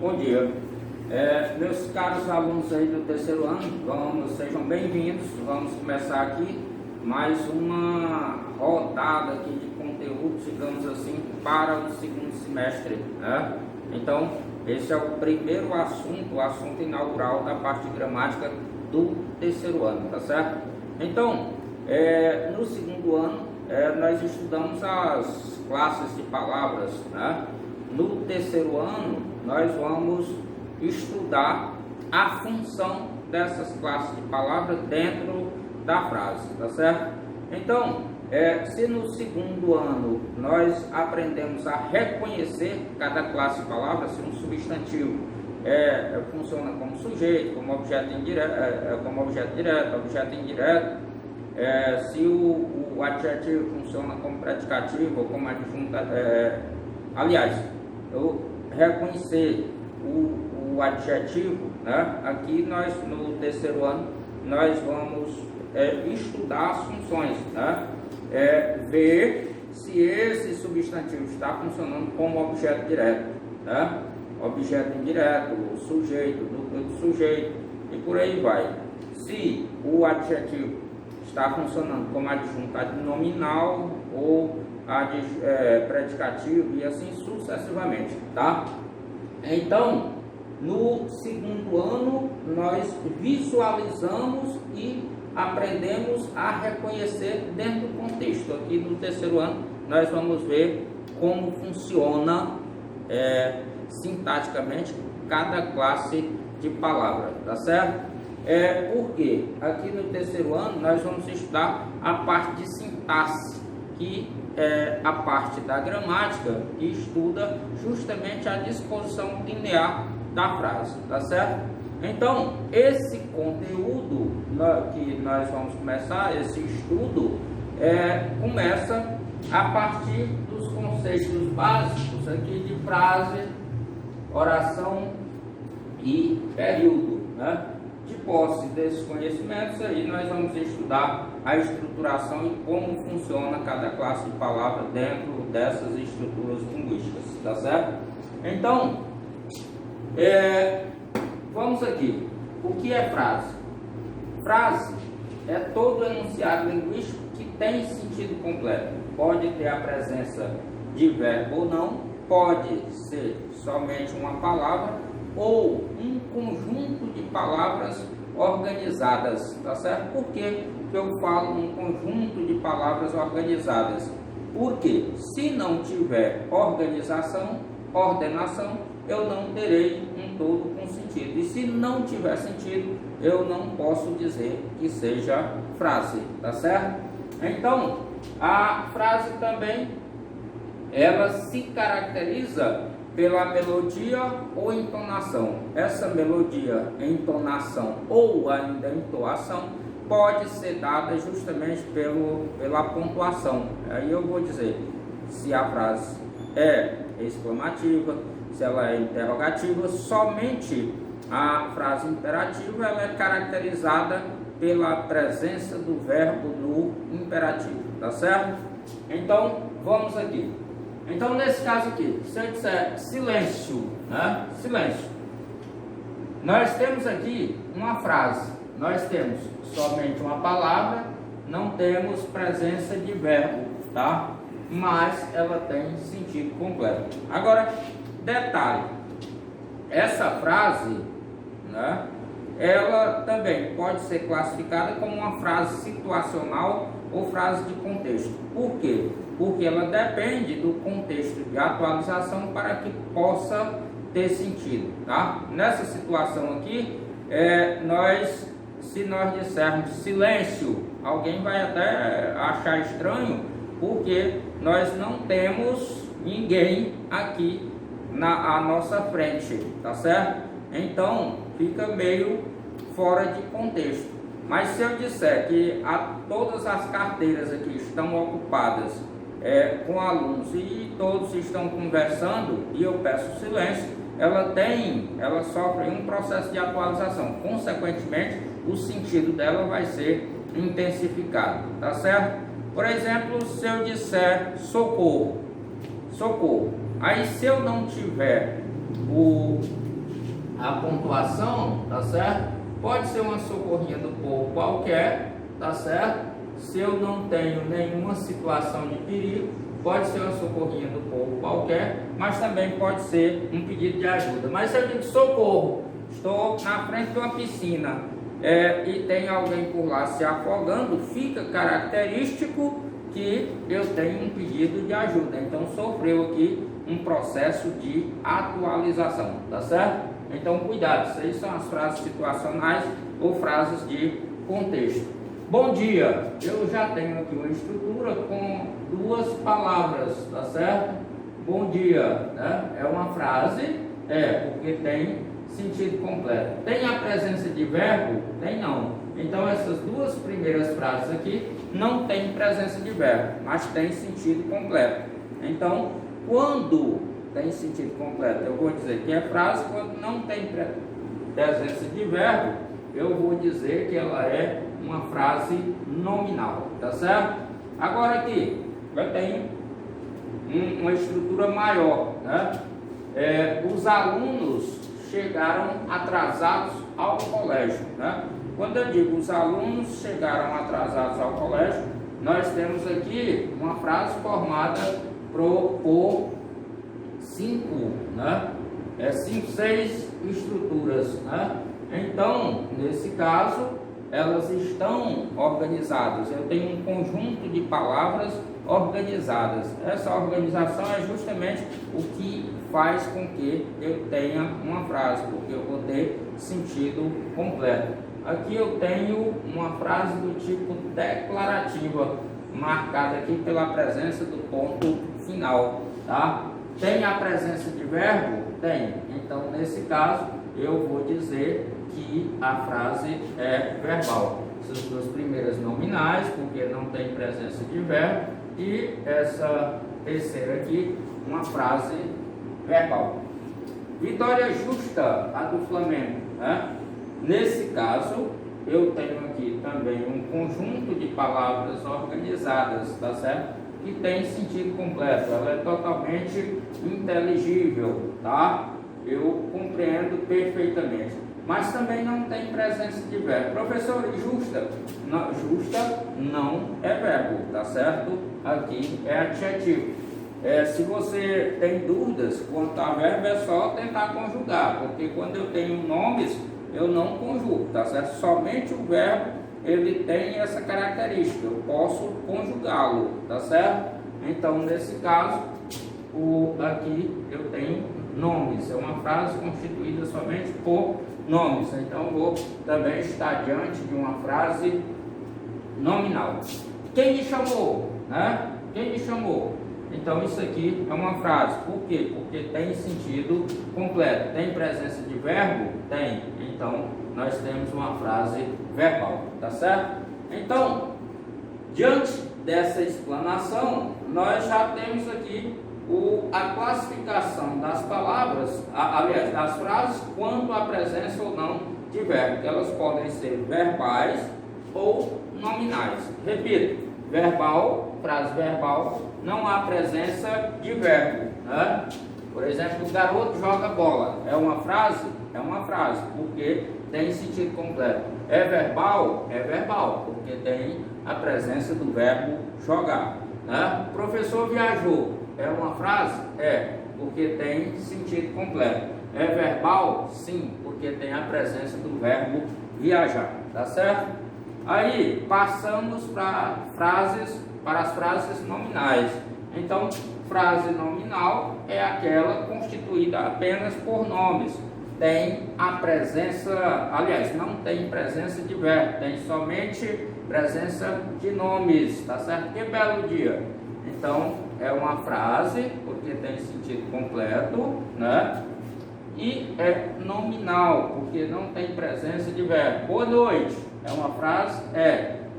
Bom dia, meus caros alunos aí do terceiro ano, sejam bem-vindos. Vamos começar aqui mais uma rodada aqui de conteúdo, digamos assim, para o segundo semestre, né? Então, esse é o primeiro assunto, o assunto inaugural da parte de gramática do terceiro ano, tá certo? Então, no segundo ano, nós estudamos as classes de palavras, né? No terceiro ano, nós vamos estudar a função dessas classes de palavras dentro da frase, tá certo? Então, se no segundo ano nós aprendemos a reconhecer cada classe de palavras, se um substantivo funciona como sujeito, como objeto indireto, objeto indireto, se o adjetivo funciona como predicativo ou como adjunta, aliás, eu reconhecer o adjetivo, né? Aqui nós no terceiro ano nós vamos estudar as funções, né? Ver se esse substantivo está funcionando como objeto direto, né? Objeto indireto, sujeito, duplo de sujeito e por aí vai. Se o adjetivo está funcionando como adjunto nominal ou predicativo e assim sucessivamente, tá? Então, no segundo ano, nós visualizamos e aprendemos a reconhecer dentro do contexto. Aqui no terceiro ano, nós vamos ver como funciona sintaticamente cada classe de palavra, tá certo? Porque aqui no terceiro ano, nós vamos estudar a parte de sintaxe, que é a parte da gramática que estuda justamente a disposição linear da frase, tá certo? Então, esse conteúdo que nós vamos começar, esse estudo, começa a partir dos conceitos básicos aqui de frase, oração e período, né? De posse desses conhecimentos, aí nós vamos estudar a estruturação e como funciona cada classe de palavra dentro dessas estruturas linguísticas, tá certo? Então, vamos aqui. O que é frase? Frase é todo enunciado linguístico que tem sentido completo. Pode ter a presença de verbo ou não, pode ser somente uma palavra ou um conjunto de palavras organizadas, tá certo? Por que eu falo um conjunto de palavras organizadas? Porque se não tiver ordenação, eu não terei um todo com sentido. E se não tiver sentido, eu não posso dizer que seja frase, tá certo? Então, a frase também, ela se caracteriza pela melodia ou entonação. Essa melodia, entonação ou ainda entoação pode ser dada justamente pela pontuação. Aí eu vou dizer se a frase é exclamativa, se ela é interrogativa. Somente a frase imperativa ela é caracterizada pela presença do verbo no imperativo, tá certo? Então, vamos aqui. Então, nesse caso aqui, se eu disser silêncio, né? Silêncio. Nós temos aqui uma frase. Nós temos somente uma palavra, não temos presença de verbo, tá? Mas ela tem sentido completo. Agora, detalhe. Essa frase, né? Ela também pode ser classificada como uma frase situacional ou frase de contexto. Por quê? Porque ela depende do contexto de atualização para que possa ter sentido, tá? Nessa situação aqui, se nós dissermos silêncio, alguém vai até achar estranho, porque nós não temos ninguém aqui à nossa frente, tá certo? Então, fica meio fora de contexto. Mas se eu disser que todas as carteiras aqui estão ocupadas com alunos e todos estão conversando e eu peço silêncio, ela sofre um processo de atualização. Consequentemente, o sentido dela vai ser intensificado, tá certo? Por exemplo, se eu disser socorro, aí se eu não tiver a pontuação, tá certo? Pode ser uma socorrinha do povo qualquer, tá certo? Se eu não tenho nenhuma situação de perigo, pode ser uma socorrinha do povo qualquer, mas também pode ser um pedido de ajuda. Mas se eu digo socorro, estou na frente de uma piscina e tem alguém por lá se afogando, fica característico que eu tenho um pedido de ajuda. Então sofreu aqui um processo de atualização, tá certo? Então cuidado, isso aí são as frases situacionais ou frases de contexto. Bom dia, eu já tenho aqui uma estrutura com duas palavras, tá certo? Bom dia, né? É uma frase, porque tem sentido completo. Tem a presença de verbo? Tem não. Então essas duas primeiras frases aqui não tem presença de verbo, mas tem sentido completo. Então, quando tem sentido completo, eu vou dizer que é frase. Quando não tem presença de verbo, eu vou dizer que ela é uma frase nominal, tá certo? Agora aqui, eu tenho uma estrutura maior, né? Os alunos chegaram atrasados ao colégio, né? Quando eu digo os alunos chegaram atrasados ao colégio, nós temos aqui uma frase formada por 5, né? 5, 6 estruturas, né? Então, nesse caso, elas estão organizadas. Eu tenho um conjunto de palavras organizadas. Essa organização é justamente o que faz com que eu tenha uma frase, porque eu vou ter sentido completo. Aqui eu tenho uma frase do tipo declarativa, marcada aqui pela presença do ponto final, tá? Tem a presença de verbo? Tem. Então, nesse caso, eu vou dizer que a frase é verbal. Essas duas primeiras nominais, porque não tem presença de verbo, e essa terceira aqui, uma frase verbal. Vitória justa, a do Flamengo, né? Nesse caso, eu tenho aqui também um conjunto de palavras organizadas, tá certo? Que tem sentido completo, ela é totalmente inteligível, tá? Eu compreendo perfeitamente. Mas também não tem presença de verbo. Professor, justa? Não, justa não é verbo, tá certo? Aqui é adjetivo. Se você tem dúvidas quanto a verbo, é só tentar conjugar, porque quando eu tenho nomes, eu não conjugo, tá certo? Somente o verbo, ele tem essa característica, eu posso conjugá-lo, tá certo? Então, nesse caso, aqui eu tenho nomes, é uma frase constituída somente por nomes, então eu vou também estar diante de uma frase nominal. Quem me chamou? Né? Quem me chamou? Então isso aqui é uma frase. Por quê? Porque tem sentido completo. Tem presença de verbo? Tem. Então nós temos uma frase verbal, tá certo? Então, diante dessa explanação, nós já temos aqui a classificação das palavras, aliás, das frases, quanto à presença ou não de verbo, que elas podem ser verbais ou nominais. Repito, verbal, frase verbal, não há presença de verbo, né? Por exemplo, o garoto joga bola. É uma frase? É uma frase, porque tem sentido completo. É verbal? É verbal, porque tem a presença do verbo jogar, né? O professor viajou. É uma frase? É, porque tem sentido completo. É verbal? Sim, porque tem a presença do verbo viajar, tá certo? Aí, passamos para as frases nominais. Então, frase nominal é aquela constituída apenas por nomes. Tem a presença, aliás, não tem presença de verbo, tem somente presença de nomes, tá certo? Que belo dia! Então, é uma frase, porque tem sentido completo, né? E é nominal, porque não tem presença de verbo. Boa noite, é uma frase,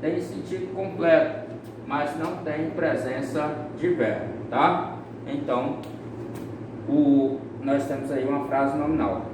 tem sentido completo, mas não tem presença de verbo, tá? Então, nós temos aí uma frase nominal.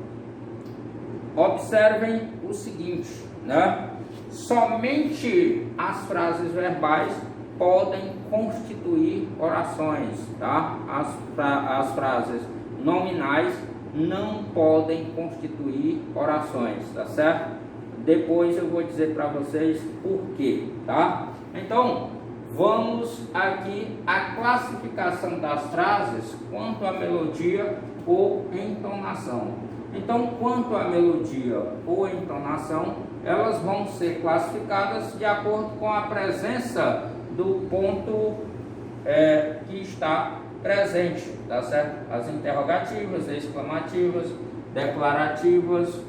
Observem o seguinte, né? Somente as frases verbais podem constituir orações, tá? As frases nominais não podem constituir orações, tá certo? Depois eu vou dizer para vocês por quê, tá? Então, vamos aqui à classificação das frases quanto à melodia ou entonação. Então, quanto à melodia ou entonação, elas vão ser classificadas de acordo com a presença do ponto que está presente, tá certo? As interrogativas, exclamativas, declarativas,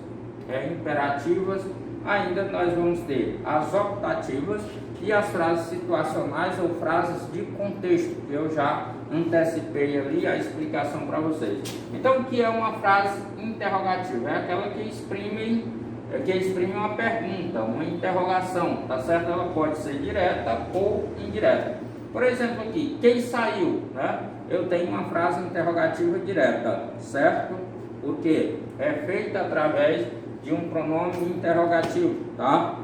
imperativas. Ainda nós vamos ter as optativas e as frases situacionais ou frases de contexto, que eu já antecipei ali a explicação para vocês. Então, o que é uma frase interrogativa? É aquela que exprime uma pergunta, uma interrogação, tá certo? Ela pode ser direta ou indireta. Por exemplo, aqui, quem saiu, né? Eu tenho uma frase interrogativa direta, certo? Porque é feita através de um pronome interrogativo, tá?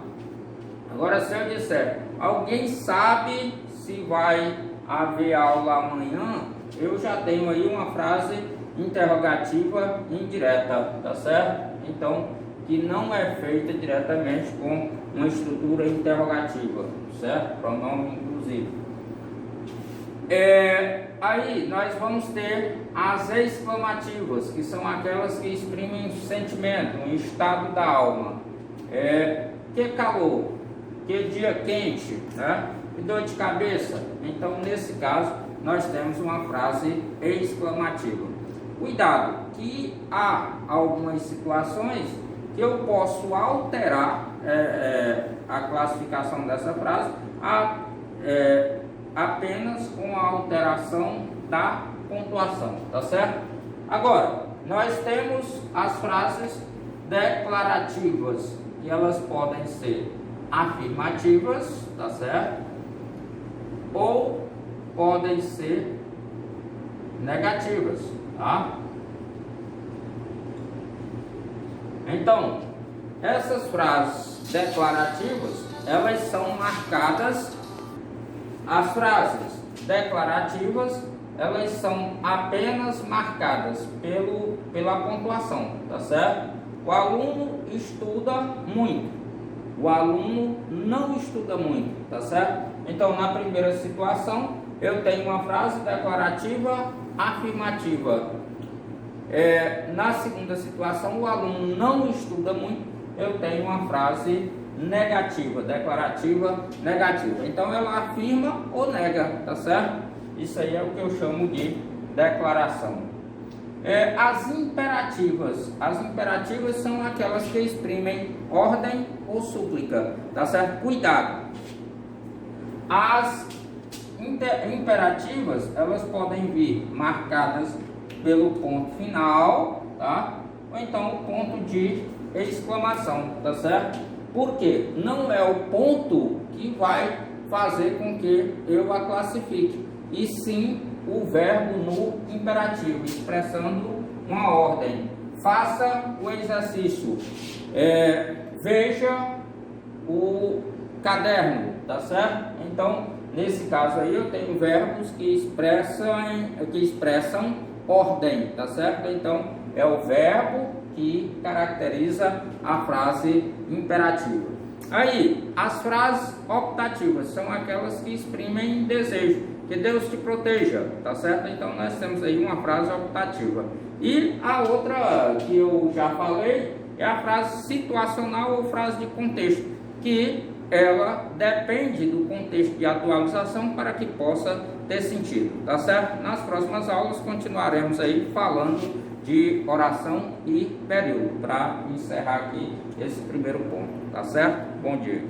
Agora, se eu disser, alguém sabe se vai haver aula amanhã, eu já tenho aí uma frase interrogativa indireta, tá certo? Então, que não é feita diretamente com uma estrutura interrogativa, certo? Pronome inclusivo. Aí nós vamos ter as exclamativas, que são aquelas que exprimem sentimento, um estado da alma. Que calor, que dia quente, né? Que dor de cabeça. Então, nesse caso, nós temos uma frase exclamativa. Cuidado, que há algumas situações que eu posso alterar a classificação dessa frase apenas com a alteração da pontuação, tá certo? Agora, nós temos as frases declarativas, que elas podem ser afirmativas, tá certo? Ou podem ser negativas, tá? Então, essas frases declarativas, elas são marcadas. As frases declarativas, elas são apenas marcadas pela pontuação, tá certo? O aluno estuda muito, o aluno não estuda muito, tá certo? Então, na primeira situação, eu tenho uma frase declarativa afirmativa. Na segunda situação, o aluno não estuda muito, eu tenho uma frase negativa, declarativa, negativa. Então ela afirma ou nega, tá certo? Isso aí é o que eu chamo de declaração. As imperativas são aquelas que exprimem ordem ou súplica, tá certo? Cuidado. As imperativas, elas podem vir marcadas pelo ponto final, tá? Ou então o ponto de exclamação, tá certo? Porque não é o ponto que vai fazer com que eu a classifique, e sim o verbo no imperativo, expressando uma ordem. Faça o exercício, veja o caderno, tá certo? Então, nesse caso aí, eu tenho verbos que expressam ordem, tá certo? Então, é o verbo que caracteriza a frase imperativa. Aí, as frases optativas são aquelas que exprimem desejo, que Deus te proteja, tá certo? Então, nós temos aí uma frase optativa. E a outra que eu já falei é a frase situacional ou frase de contexto, que ela depende do contexto de atualização para que possa ter sentido, tá certo? Nas próximas aulas continuaremos aí falando de oração e período, para encerrar aqui esse primeiro ponto, tá certo? Bom dia.